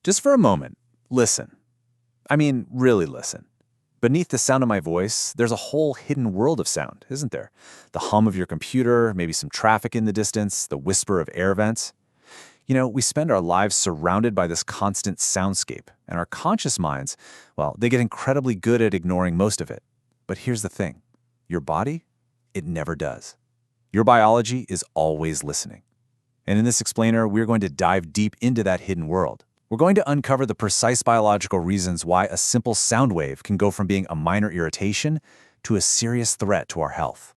Just for a moment, listen. I mean, really listen. Beneath the sound of my voice, there's a whole hidden world of sound, isn't there? The hum of your computer, maybe some traffic in the distance, the whisper of air vents. We spend our lives surrounded by this constant soundscape, and our conscious minds, well, they get incredibly good at ignoring most of it. But here's the thing. Your body, it never does. Your biology is always listening. And in this explainer, we're going to dive deep into that hidden world. We're going to uncover the precise biological reasons why a simple sound wave can go from being a minor irritation to a serious threat to our health.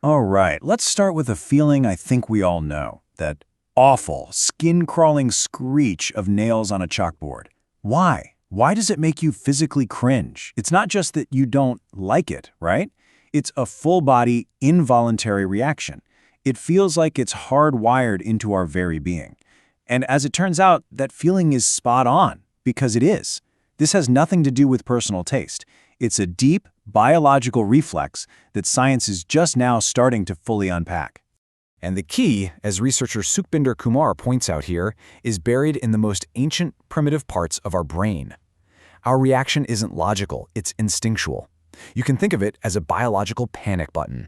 All right, let's start with a feeling I think we all know, that awful, skin-crawling screech of nails on a chalkboard. Why? Why does it make you physically cringe? It's not just that you don't like it, right? It's a full-body, involuntary reaction. It feels like it's hardwired into our very being. And as it turns out, that feeling is spot on, because it is. This has nothing to do with personal taste. It's a deep, biological reflex that science is just now starting to fully unpack. And the key, as researcher Sukhbinder Kumar points out here, is buried in the most ancient, primitive parts of our brain. Our reaction isn't logical, it's instinctual. You can think of it as a biological panic button.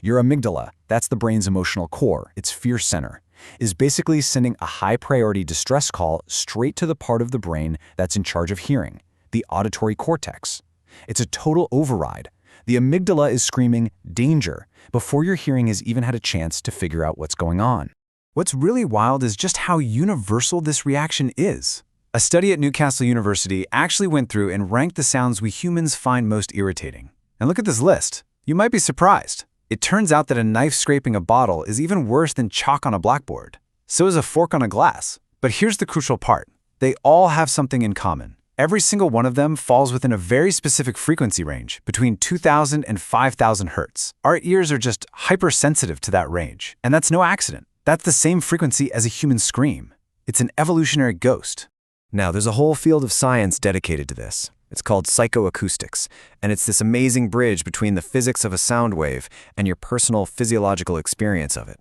Your amygdala, that's the brain's emotional core, its fear center, is basically sending a high-priority distress call straight to the part of the brain that's in charge of hearing, the auditory cortex. It's a total override. The amygdala is screaming, "Danger," before your hearing has even had a chance to figure out what's going on. What's really wild is just how universal this reaction is. A study at Newcastle University actually went through and ranked the sounds we humans find most irritating. And look at this list. You might be surprised. It turns out that a knife scraping a bottle is even worse than chalk on a blackboard. So is a fork on a glass. But here's the crucial part. They all have something in common. Every single one of them falls within a very specific frequency range, between 2,000 and 5,000 hertz. Our ears are just hypersensitive to that range. And that's no accident. That's the same frequency as a human scream. It's an evolutionary ghost. Now, there's a whole field of science dedicated to this. It's called psychoacoustics, and it's this amazing bridge between the physics of a sound wave and your personal physiological experience of it.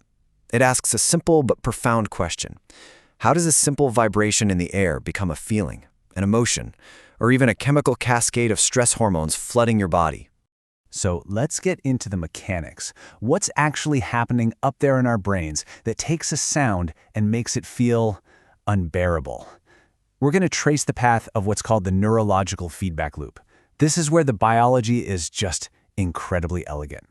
It asks a simple but profound question. How does a simple vibration in the air become a feeling, an emotion, or even a chemical cascade of stress hormones flooding your body? So let's get into the mechanics. What's actually happening up there in our brains that takes a sound and makes it feel unbearable? We're going to trace the path of what's called the neurological feedback loop. This is where the biology is just incredibly elegant.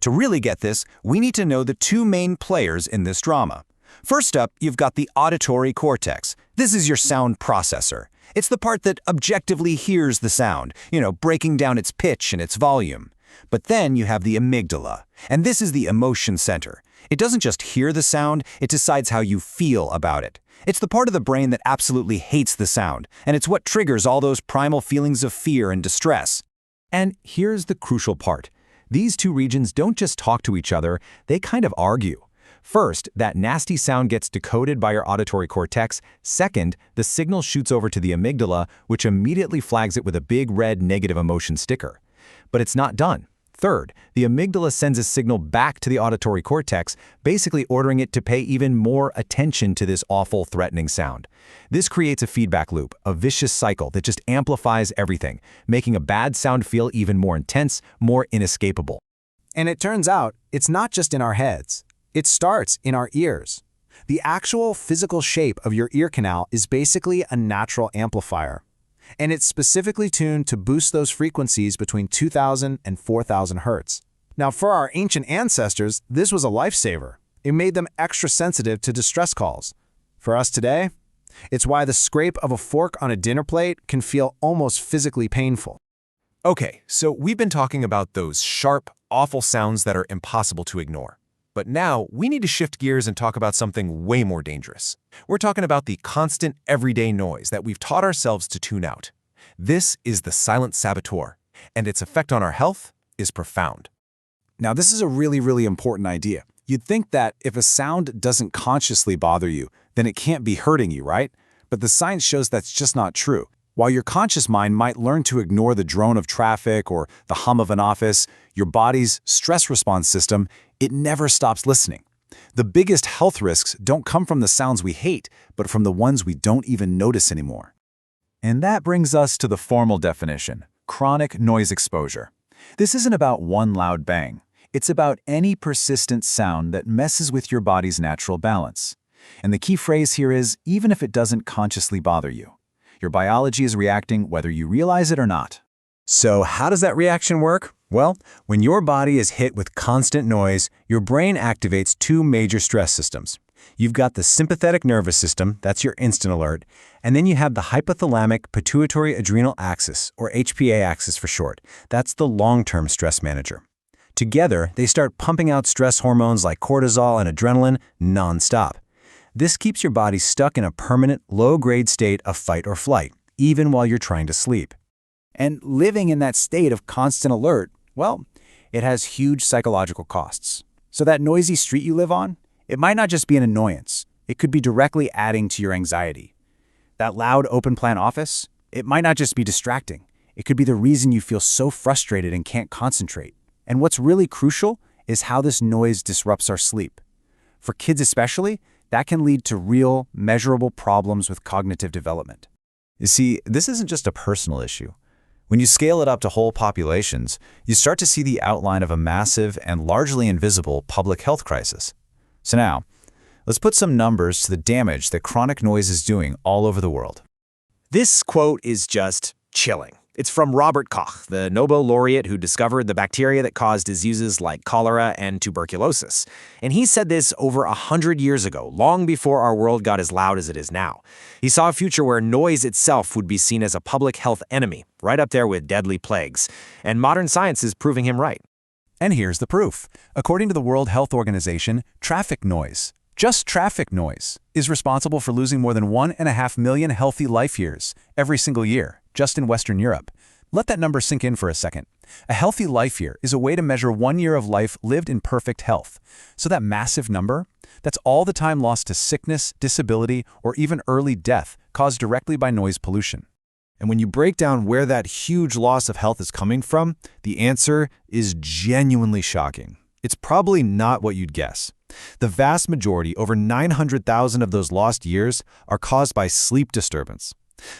To really get this, we need to know the two main players in this drama. First up, you've got the auditory cortex. This is your sound processor. It's the part that objectively hears the sound, breaking down its pitch and its volume. But then you have the amygdala, and this is the emotion center. It doesn't just hear the sound, it decides how you feel about it. It's the part of the brain that absolutely hates the sound, and it's what triggers all those primal feelings of fear and distress. And here's the crucial part. These two regions don't just talk to each other, they kind of argue. First, that nasty sound gets decoded by your auditory cortex. Second, the signal shoots over to the amygdala, which immediately flags it with a big red negative emotion sticker. But it's not done. Third, the amygdala sends a signal back to the auditory cortex, basically ordering it to pay even more attention to this awful, threatening sound. This creates a feedback loop, a vicious cycle that just amplifies everything, making a bad sound feel even more intense, more inescapable. And it turns out, it's not just in our heads. It starts in our ears. The actual physical shape of your ear canal is basically a natural amplifier. And it's specifically tuned to boost those frequencies between 2,000 and 4,000 hertz. Now, for our ancient ancestors, this was a lifesaver. It made them extra sensitive to distress calls. For us today, it's why the scrape of a fork on a dinner plate can feel almost physically painful. Okay, so we've been talking about those sharp, awful sounds that are impossible to ignore. But now we need to shift gears and talk about something way more dangerous. We're talking about the constant everyday noise that we've taught ourselves to tune out. This is the silent saboteur, and its effect on our health is profound. Now, this is a really, really important idea. You'd think that if a sound doesn't consciously bother you, then it can't be hurting you, right? But the science shows that's just not true. While your conscious mind might learn to ignore the drone of traffic or the hum of an office, your body's stress response system, it never stops listening. The biggest health risks don't come from the sounds we hate, but from the ones we don't even notice anymore. And that brings us to the formal definition: chronic noise exposure. This isn't about one loud bang. It's about any persistent sound that messes with your body's natural balance. And the key phrase here is, even if it doesn't consciously bother you. Your biology is reacting whether you realize it or not. So how does that reaction work? Well, when your body is hit with constant noise, your brain activates two major stress systems. You've got the sympathetic nervous system, that's your instant alert, and then you have the hypothalamic pituitary adrenal axis, or HPA axis for short. That's the long-term stress manager. Together, they start pumping out stress hormones like cortisol and adrenaline nonstop. This keeps your body stuck in a permanent, low-grade state of fight or flight, even while you're trying to sleep. And living in that state of constant alert, well, it has huge psychological costs. So that noisy street you live on, it might not just be an annoyance. It could be directly adding to your anxiety. That loud open-plan office, it might not just be distracting. It could be the reason you feel so frustrated and can't concentrate. And what's really crucial is how this noise disrupts our sleep. For kids especially, that can lead to real, measurable problems with cognitive development. You see, this isn't just a personal issue. When you scale it up to whole populations, you start to see the outline of a massive and largely invisible public health crisis. So now, let's put some numbers to the damage that chronic noise is doing all over the world. This quote is just chilling. It's from Robert Koch, the Nobel laureate who discovered the bacteria that cause diseases like cholera and tuberculosis. And he said this over 100 years ago, long before our world got as loud as it is now. He saw a future where noise itself would be seen as a public health enemy, right up there with deadly plagues. And modern science is proving him right. And here's the proof. According to the World Health Organization, traffic noise, just traffic noise, is responsible for losing more than 1.5 million healthy life years every single year, just in Western Europe. Let that number sink in for a second. A healthy life year is a way to measure 1 year of life lived in perfect health. So that massive number, that's all the time lost to sickness, disability, or even early death caused directly by noise pollution. And when you break down where that huge loss of health is coming from, the answer is genuinely shocking. It's probably not what you'd guess. The vast majority, over 900,000 of those lost years, are caused by sleep disturbance.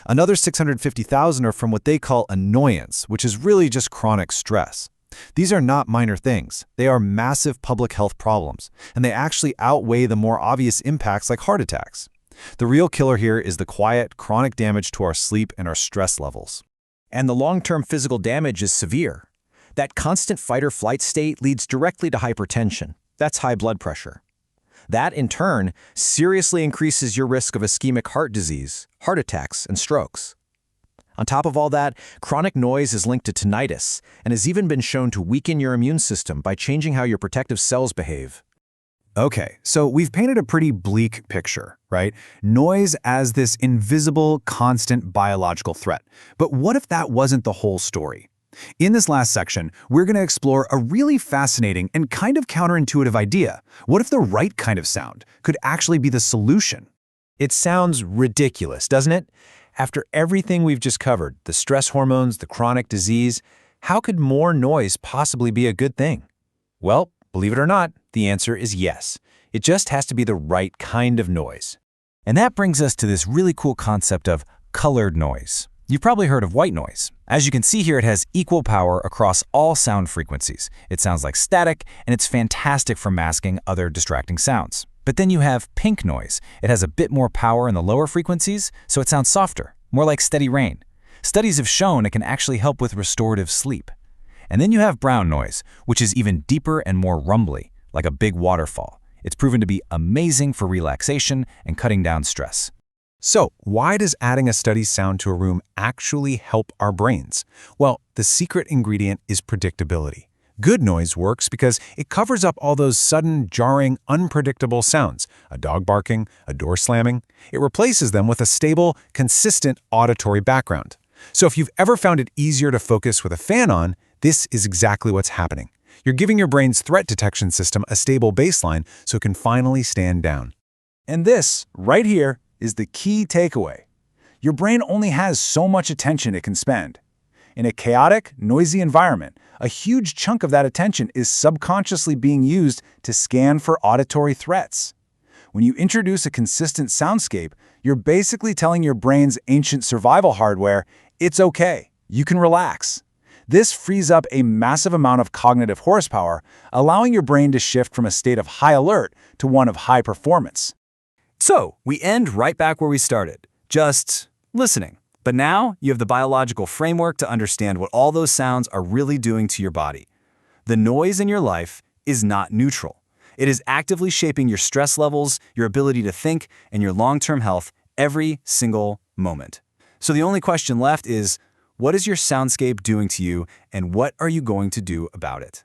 Another 650,000 are from what they call annoyance, which is really just chronic stress. These are not minor things. They are massive public health problems, and they actually outweigh the more obvious impacts like heart attacks. The real killer here is the quiet, chronic damage to our sleep and our stress levels. And the long-term physical damage is severe. That constant fight-or-flight state leads directly to hypertension. That's high blood pressure. That, in turn, seriously increases your risk of ischemic heart disease, heart attacks, and strokes. On top of all that, chronic noise is linked to tinnitus and has even been shown to weaken your immune system by changing how your protective cells behave. Okay, so we've painted a pretty bleak picture, right? Noise as this invisible, constant biological threat. But what if that wasn't the whole story? In this last section, we're going to explore a really fascinating and kind of counterintuitive idea. What if the right kind of sound could actually be the solution? It sounds ridiculous, doesn't it? After everything we've just covered, the stress hormones, the chronic disease, how could more noise possibly be a good thing? Well, believe it or not, the answer is yes. It just has to be the right kind of noise. And that brings us to this really cool concept of colored noise. You've probably heard of white noise. As you can see here, it has equal power across all sound frequencies. It sounds like static, and it's fantastic for masking other distracting sounds. But then you have pink noise. It has a bit more power in the lower frequencies, so it sounds softer, more like steady rain. Studies have shown it can actually help with restorative sleep. And then you have brown noise, which is even deeper and more rumbly, like a big waterfall. It's proven to be amazing for relaxation and cutting down stress. So, why does adding a steady sound to a room actually help our brains? Well, the secret ingredient is predictability. Good noise works because it covers up all those sudden, jarring, unpredictable sounds, a dog barking, a door slamming. It replaces them with a stable, consistent auditory background. So if you've ever found it easier to focus with a fan on, this is exactly what's happening. You're giving your brain's threat detection system a stable baseline so it can finally stand down. And this, right here, is the key takeaway. Your brain only has so much attention it can spend. In a chaotic, noisy environment, a huge chunk of that attention is subconsciously being used to scan for auditory threats. When you introduce a consistent soundscape, you're basically telling your brain's ancient survival hardware, it's okay, you can relax. This frees up a massive amount of cognitive horsepower, allowing your brain to shift from a state of high alert to one of high performance. So, we end right back where we started, just listening. But now, you have the biological framework to understand what all those sounds are really doing to your body. The noise in your life is not neutral. It is actively shaping your stress levels, your ability to think, and your long-term health every single moment. So the only question left is, what is your soundscape doing to you, and what are you going to do about it?